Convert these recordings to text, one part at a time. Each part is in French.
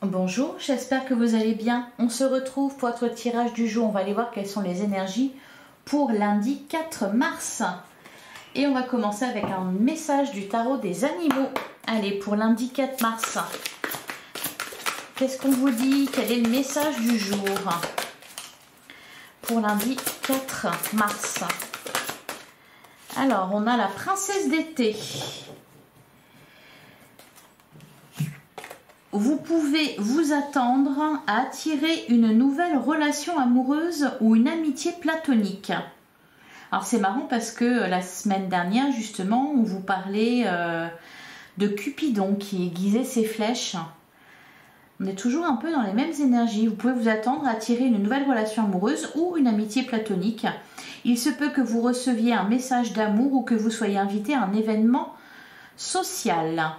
Bonjour, j'espère que vous allez bien. On se retrouve pour votre tirage du jour. On va aller voir quelles sont les énergies pour lundi 4 mars. Et on va commencer avec un message du tarot des animaux. Allez, pour lundi 4 mars. Qu'est-ce qu'on vous dit? Quel est le message du jour pour lundi 4 mars? Alors, on a la princesse d'été. Vous pouvez vous attendre à attirer une nouvelle relation amoureuse ou une amitié platonique. Alors c'est marrant parce que la semaine dernière justement on vous parlait de Cupidon qui aiguisait ses flèches. On est toujours un peu dans les mêmes énergies. Vous pouvez vous attendre à attirer une nouvelle relation amoureuse ou une amitié platonique. Il se peut que vous receviez un message d'amour ou que vous soyez invité à un événement social.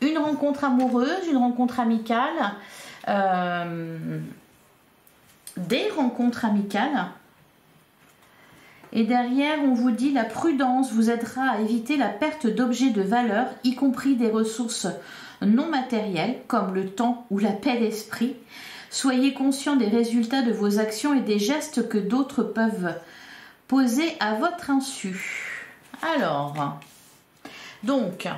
Une rencontre amoureuse, une rencontre amicale, des rencontres amicales. Et derrière, on vous dit la prudence vous aidera à éviter la perte d'objets de valeur, y compris des ressources non matérielles, comme le temps ou la paix d'esprit. Soyez conscient des résultats de vos actions et des gestes que d'autres peuvent poser à votre insu. Alors, donc...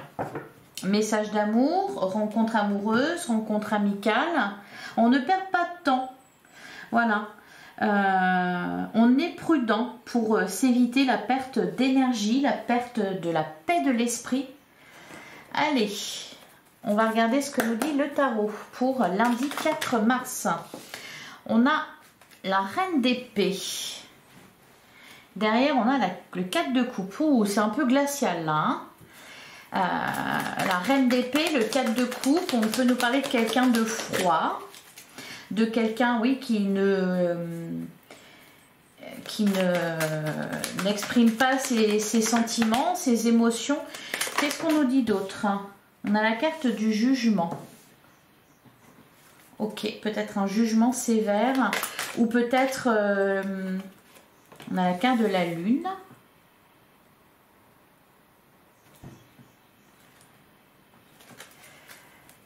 message d'amour, rencontre amoureuse, rencontre amicale. On ne perd pas de temps. Voilà. On est prudent pour s'éviter la perte d'énergie, la perte de la paix de l'esprit. Allez, on va regarder ce que nous dit le tarot pour lundi 4 mars. On a la reine d'épée. Derrière, on a le 4 de coupe. Ouh, c'est un peu glacial là, hein. La reine d'épée, le 4 de coupe, on peut nous parler de quelqu'un de froid, de quelqu'un, oui, qui n'exprime pas ses sentiments, ses émotions. Qu'est-ce qu'on nous dit d'autre? On a la carte du jugement. Ok, peut-être un jugement sévère, ou peut-être on a la carte de la lune.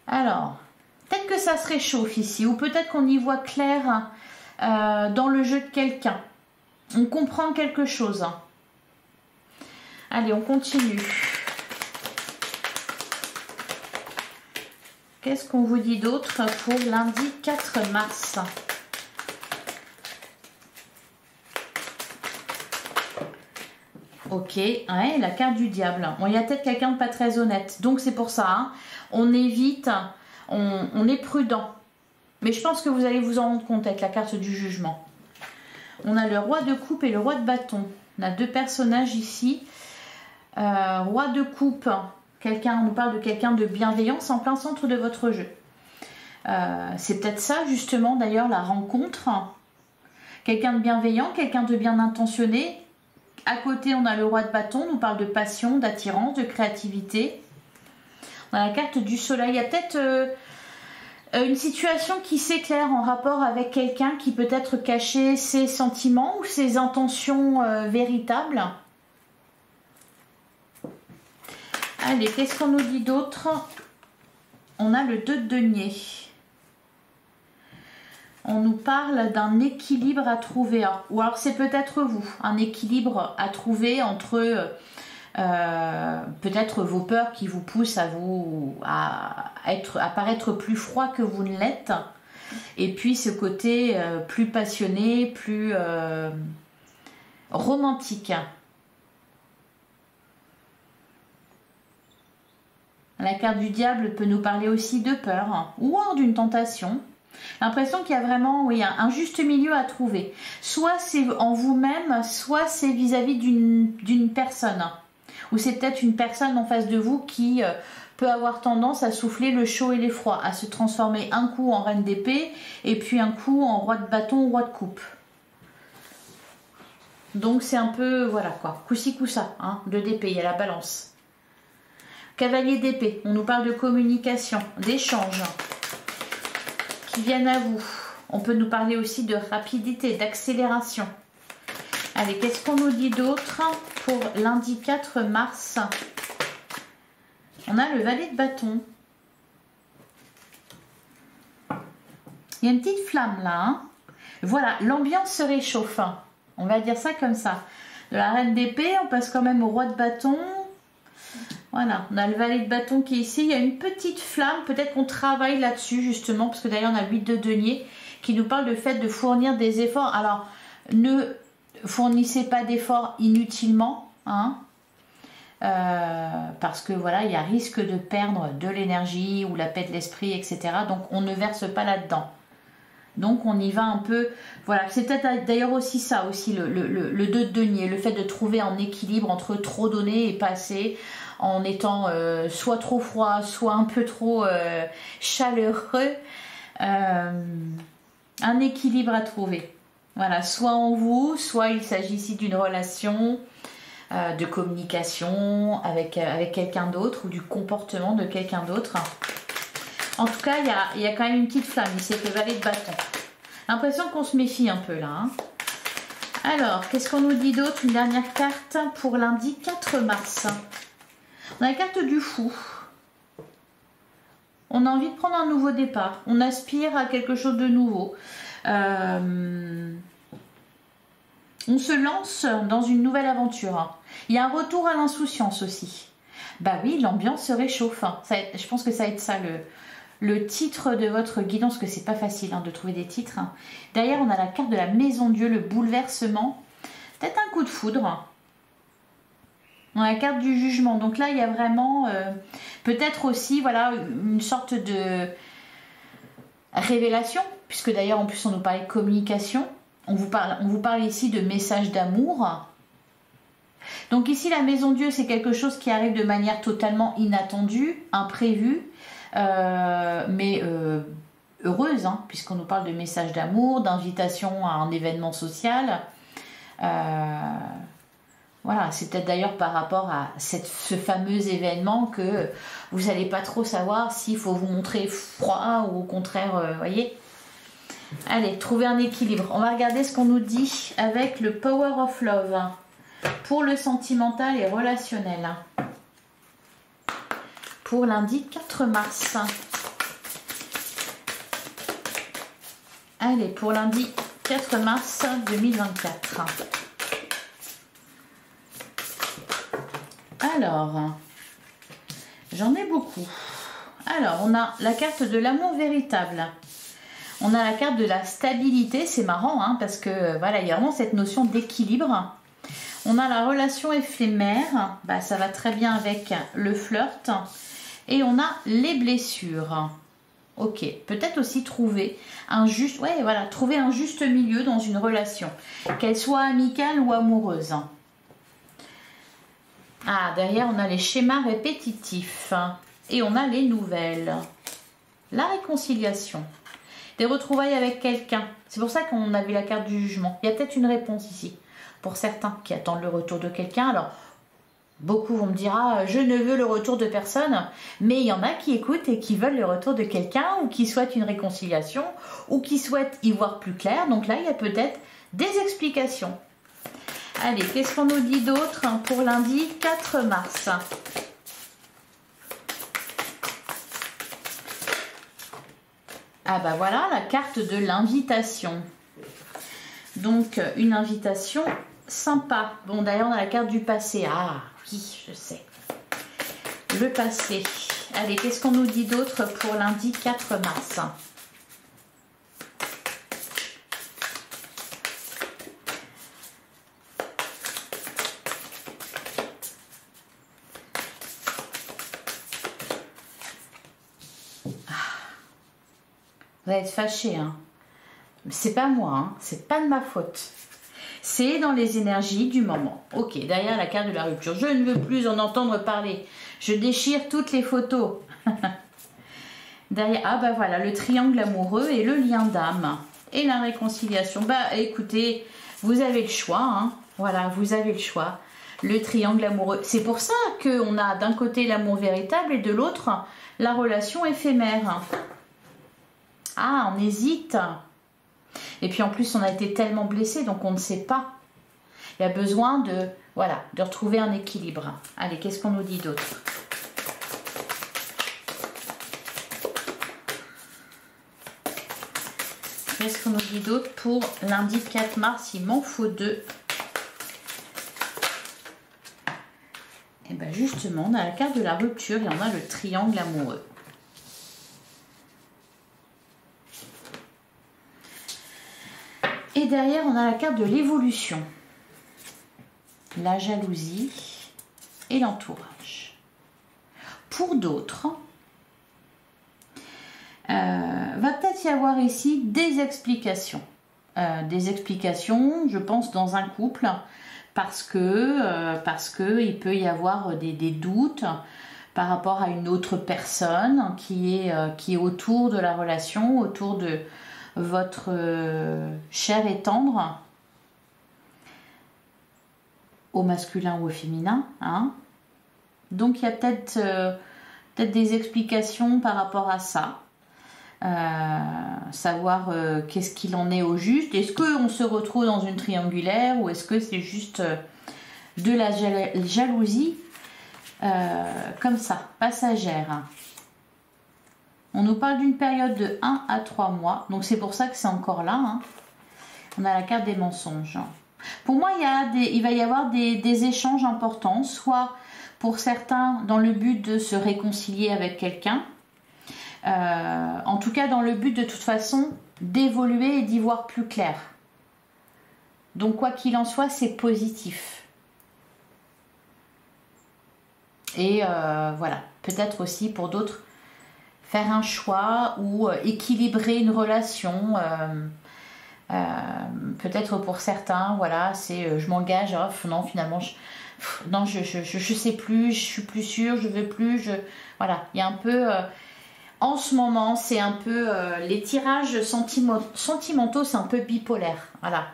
Alors, peut-être que ça se réchauffe ici, ou peut-être qu'on y voit clair dans le jeu de quelqu'un. On comprend quelque chose. Allez, on continue. Qu'est-ce qu'on vous dit d'autre pour lundi 4 mars? Ok, ouais, la carte du diable. Bon, il y a peut-être quelqu'un de pas très honnête, donc c'est pour ça, hein. On évite, on est prudent. Mais je pense que vous allez vous en rendre compte avec la carte du jugement. On a le roi de coupe et le roi de bâton. On a deux personnages ici. Roi de coupe, on nous parle de quelqu'un de bienveillance en plein centre de votre jeu. C'est peut-être ça justement d'ailleurs la rencontre. Quelqu'un de bienveillant, quelqu'un de bien intentionné. À côté, on a le roi de bâton, on nous parle de passion, d'attirance, de créativité. On a la carte du soleil. Il y a peut-être une situation qui s'éclaire en rapport avec quelqu'un qui peut-être cachait ses sentiments ou ses intentions véritables. Allez, qu'est-ce qu'on nous dit d'autre? On a le 2 de denier. On nous parle d'un équilibre à trouver. Ou alors c'est peut-être vous, un équilibre à trouver entre peut-être vos peurs qui vous poussent à paraître plus froid que vous ne l'êtes. Et puis ce côté plus passionné, plus romantique. La carte du diable peut nous parler aussi de peur ou d'une tentation. L'impression qu'il y a vraiment, oui, un juste milieu à trouver. Soit c'est en vous-même, soit c'est vis-à-vis d'une personne. Ou c'est peut-être une personne en face de vous qui peut avoir tendance à souffler le chaud et l'effroi, à se transformer un coup en reine d'épée et puis un coup en roi de bâton ou roi de coupe. Donc c'est un peu, voilà quoi, coup-ci coup-ça, hein, 2 d'épée, il y a la balance. Cavalier d'épée, on nous parle de communication, d'échange qui viennent à vous. On peut nous parler aussi de rapidité, d'accélération. Allez, qu'est-ce qu'on nous dit d'autre pour lundi 4 mars? On a le valet de bâton. Il y a une petite flamme là. Hein. Voilà, l'ambiance se réchauffe. On va dire ça comme ça. De la reine d'épée, on passe quand même au roi de bâton. Voilà, on a le valet de bâton qui est ici. Il y a une petite flamme. Peut-être qu'on travaille là-dessus justement. Parce que d'ailleurs, on a 8 de denier qui nous parle du fait de fournir des efforts. Alors, ne fournissez pas d'efforts inutilement. Hein. Parce que voilà, il y a risque de perdre de l'énergie ou la paix de l'esprit, etc. Donc, on ne verse pas là-dedans. Donc on y va un peu, voilà, c'est peut-être d'ailleurs aussi ça, aussi le 2 de denier, le fait de trouver un équilibre entre trop donner et pas assez, en étant soit trop froid, soit un peu trop chaleureux, un équilibre à trouver. Voilà, soit en vous, soit il s'agit ici d'une relation de communication avec quelqu'un d'autre ou du comportement de quelqu'un d'autre. En tout cas, il y a quand même une petite flamme ici, c'est le valet de bâton. L'impression qu'on se méfie un peu là. Hein. Alors, qu'est-ce qu'on nous dit d'autre? Une dernière carte pour lundi 4 mars. On a la carte du fou. On a envie de prendre un nouveau départ. On aspire à quelque chose de nouveau. On se lance dans une nouvelle aventure. Il y a un retour à l'insouciance aussi. Bah oui, l'ambiance se réchauffe. Je pense que ça va être ça le titre de votre guidance, parce que c'est pas facile hein, de trouver des titres. Derrière, on a la carte de la maison Dieu, le bouleversement. Peut-être un coup de foudre. On a la carte du jugement. Donc là, il y a vraiment peut-être aussi voilà, une sorte de révélation, puisque d'ailleurs, en plus, on nous parlait de communication. On vous parle ici de message d'amour. Donc ici, la maison Dieu, c'est quelque chose qui arrive de manière totalement inattendue, imprévue, mais heureuse, hein, puisqu'on nous parle de message d'amour, d'invitation à un événement social. Voilà, c'est peut-être d'ailleurs par rapport à ce fameux événement que vous n'allez pas trop savoir s'il faut vous montrer froid ou au contraire, voyez. Allez, trouver un équilibre. On va regarder ce qu'on nous dit avec le Power of Love pour le sentimental et relationnel. Pour lundi 4 mars. Allez, pour lundi 4 mars 2024. Alors, j'en ai beaucoup. Alors, on a la carte de l'amour véritable. On a la carte de la stabilité. C'est marrant, hein, parce que voilà, il y a vraiment cette notion d'équilibre. On a la relation éphémère. Bah, ça va très bien avec le flirt. Et on a les blessures. Ok, peut-être aussi trouver un juste, ouais, voilà, trouver un juste milieu dans une relation, qu'elle soit amicale ou amoureuse. Ah, derrière, on a les schémas répétitifs. Et on a les nouvelles. La réconciliation. Des retrouvailles avec quelqu'un. C'est pour ça qu'on a vu la carte du jugement. Il y a peut-être une réponse ici. Pour certains qui attendent le retour de quelqu'un. Alors, beaucoup vont me dire, ah, je ne veux le retour de personne. Mais il y en a qui écoutent et qui veulent le retour de quelqu'un ou qui souhaitent une réconciliation ou qui souhaitent y voir plus clair. Donc là, il y a peut-être des explications. Allez, qu'est-ce qu'on nous dit d'autre pour lundi 4 mars? Ah bah voilà, la carte de l'invitation. Donc, une invitation sympa. Bon, d'ailleurs, on a la carte du passé. Ah, oui, je sais. Le passé. Allez, qu'est-ce qu'on nous dit d'autre pour lundi 4 mars? Vous allez être fâchés, hein. C'est pas moi, hein. C'est pas de ma faute. C'est dans les énergies du moment. Ok, derrière la carte de la rupture. Je ne veux plus en entendre parler. Je déchire toutes les photos. Derrière, ah bah voilà, le triangle amoureux et le lien d'âme. Et la réconciliation. Bah écoutez, vous avez le choix, hein. Voilà, vous avez le choix. Le triangle amoureux. C'est pour ça qu'on a d'un côté l'amour véritable et de l'autre la relation éphémère. Ah, on hésite. Et puis en plus, on a été tellement blessé, donc on ne sait pas. Il y a besoin de, voilà, de retrouver un équilibre. Allez, qu'est-ce qu'on nous dit d'autre? Qu'est-ce qu'on nous dit d'autre pour lundi 4 mars? Il m'en faut 2. Et bien justement, on a la carte de la rupture et on a le triangle amoureux. Et derrière, on a la carte de l'évolution, la jalousie et l'entourage. Pour d'autres, va peut-être y avoir ici des explications. Des explications, je pense, dans un couple, parce que il peut y avoir des doutes par rapport à une autre personne qui est autour de la relation, autour de votre chair et tendre, au masculin ou au féminin. Hein. Donc il y a peut-être des explications par rapport à ça. Savoir qu'est-ce qu'il en est au juste. Est-ce qu'on se retrouve dans une triangulaire ou est-ce que c'est juste de la jalousie comme ça, passagère. On nous parle d'une période de 1 à 3 mois, donc c'est pour ça que c'est encore là. Hein. On a la carte des mensonges. Pour moi, il va y avoir des échanges importants, soit pour certains dans le but de se réconcilier avec quelqu'un, en tout cas dans le but de toute façon d'évoluer et d'y voir plus clair. Donc quoi qu'il en soit, c'est positif. Et voilà, peut-être aussi pour d'autres, faire un choix ou équilibrer une relation. Peut-être pour certains, voilà, c'est je m'engage, non finalement, je sais plus, je suis plus sûre, je veux plus, voilà, il y a un peu... En ce moment, c'est un peu les tirages sentimentaux, c'est un peu bipolaire. Voilà,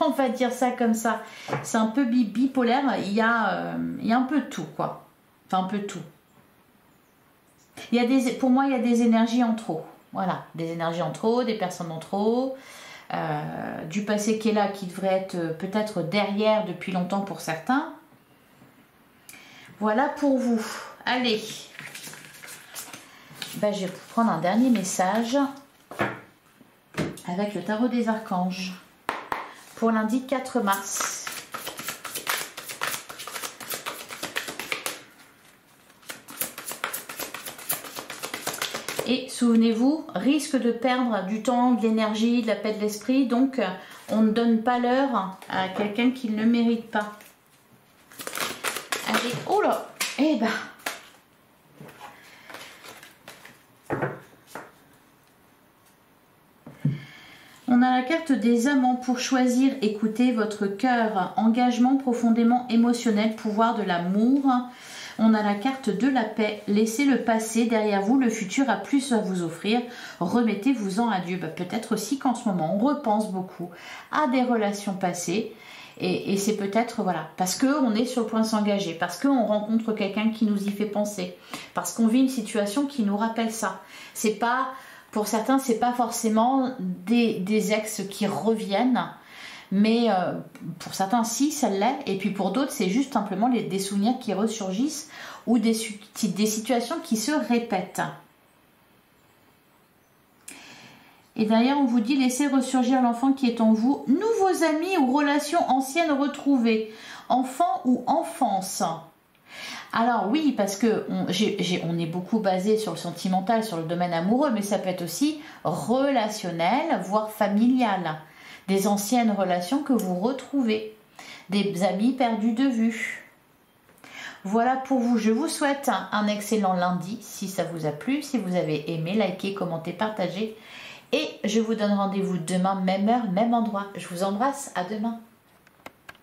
on va dire ça comme ça. C'est un peu bipolaire. Il y a un peu de tout, quoi. Enfin, un peu de tout. Pour moi, il y a des énergies en trop. Voilà, des énergies en trop, des personnes en trop, du passé qui est là, qui devrait être peut-être derrière depuis longtemps pour certains. Voilà pour vous. Allez. Ben, je vais prendre un dernier message avec le tarot des archanges pour lundi 4 mars. Et souvenez-vous, risque de perdre du temps, de l'énergie, de la paix de l'esprit, donc on ne donne pas l'heure à quelqu'un qui ne le mérite pas. Allez, oh là, eh ben... On a la carte des amants pour choisir, écouter votre cœur, engagement profondément émotionnel, pouvoir de l'amour. On a la carte de la paix, laissez le passé derrière vous, le futur a plus à vous offrir, remettez-vous-en à Dieu. Peut-être aussi qu'en ce moment on repense beaucoup à des relations passées et c'est peut-être voilà, parce qu'on est sur le point de s'engager, parce qu'on rencontre quelqu'un qui nous y fait penser, parce qu'on vit une situation qui nous rappelle ça. C'est pas... Pour certains, c'est pas forcément des ex qui reviennent, mais pour certains, si, ça l'est. Et puis pour d'autres, c'est juste simplement des souvenirs qui ressurgissent ou des situations qui se répètent. Et derrière, on vous dit, laissez ressurgir l'enfant qui est en vous. Nouveaux amis ou relations anciennes retrouvées. Enfant ou enfance. Alors oui, parce que on est beaucoup basé sur le sentimental, sur le domaine amoureux, mais ça peut être aussi relationnel, voire familial. Des anciennes relations que vous retrouvez, des amis perdus de vue. Voilà pour vous, je vous souhaite un excellent lundi, si ça vous a plu, si vous avez aimé, likez, commentez, partagez. Et je vous donne rendez-vous demain, même heure, même endroit. Je vous embrasse, à demain.